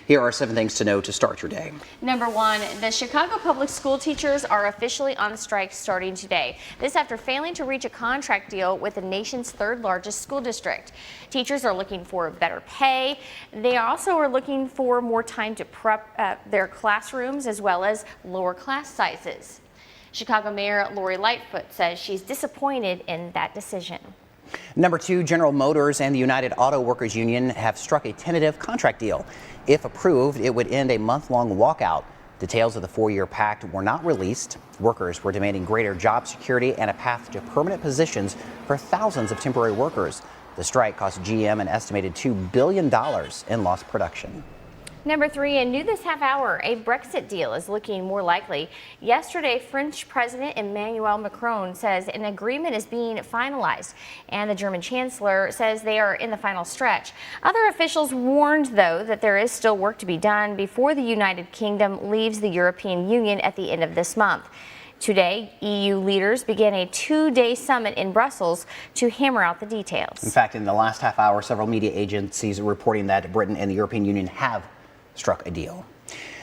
Here are 7 things to know to start your day. Number 1, the Chicago public school teachers are officially on strike starting today. This after failing to reach a contract deal with the nation's 3rd largest school district. Teachers are looking for better pay. They also are looking for more time to prep their classrooms as well as lower class sizes. Chicago Mayor Lori Lightfoot says she's disappointed in that decision. Number 2, General Motors and the United Auto Workers Union have struck a tentative contract deal. If approved, it would end a month-long walkout. Details of the 4-year pact were not released. Workers were demanding greater job security and a path to permanent positions for thousands of temporary workers. The strike cost GM an estimated $2 billion in lost production. Number 3, and new this half hour, a Brexit deal is looking more likely. Yesterday, French President Emmanuel Macron says an agreement is being finalized, and the German Chancellor says they are in the final stretch. Other officials warned, though, that there is still work to be done before the United Kingdom leaves the European Union at the end of this month. Today, EU leaders began a 2-day summit in Brussels to hammer out the details. In fact, in the last half hour, several media agencies are reporting that Britain and the European Union have struck a deal.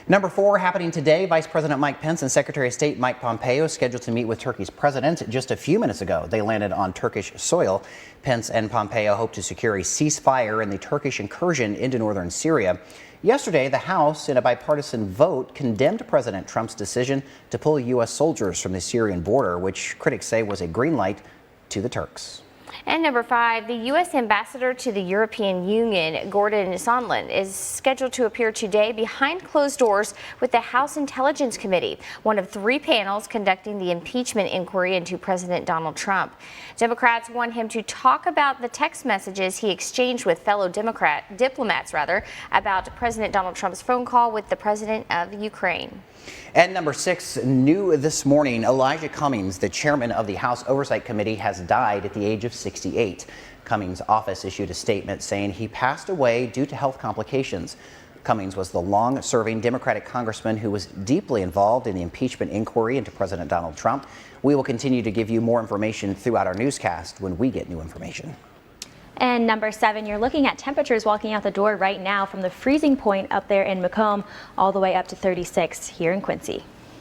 Number 4, happening today, Vice President Mike Pence and Secretary of State Mike Pompeo scheduled to meet with Turkey's president. Just a few minutes ago, they landed on Turkish soil. Pence and Pompeo hope to secure a ceasefire in the Turkish incursion into northern Syria. Yesterday, the House, in a bipartisan vote, condemned President Trump's decision to pull U.S. soldiers from the Syrian border, which critics say was a green light to the Turks. And number 5, the U.S. ambassador to the European Union, Gordon Sondland, is scheduled to appear today behind closed doors with the House Intelligence Committee, one of 3 panels conducting the impeachment inquiry into President Donald Trump. Democrats want him to talk about the text messages he exchanged with fellow diplomats about President Donald Trump's phone call with the president of Ukraine. And number 6, new this morning, Elijah Cummings, the chairman of the House Oversight Committee, has died at the age of 68. Cummings' office issued a statement saying he passed away due to health complications. Cummings was the long-serving Democratic congressman who was deeply involved in the impeachment inquiry into President Donald Trump. We will continue to give you more information throughout our newscast when we get new information. And number 7, you're looking at temperatures walking out the door right now from the freezing point up there in Macomb all the way up to 36 here in Quincy.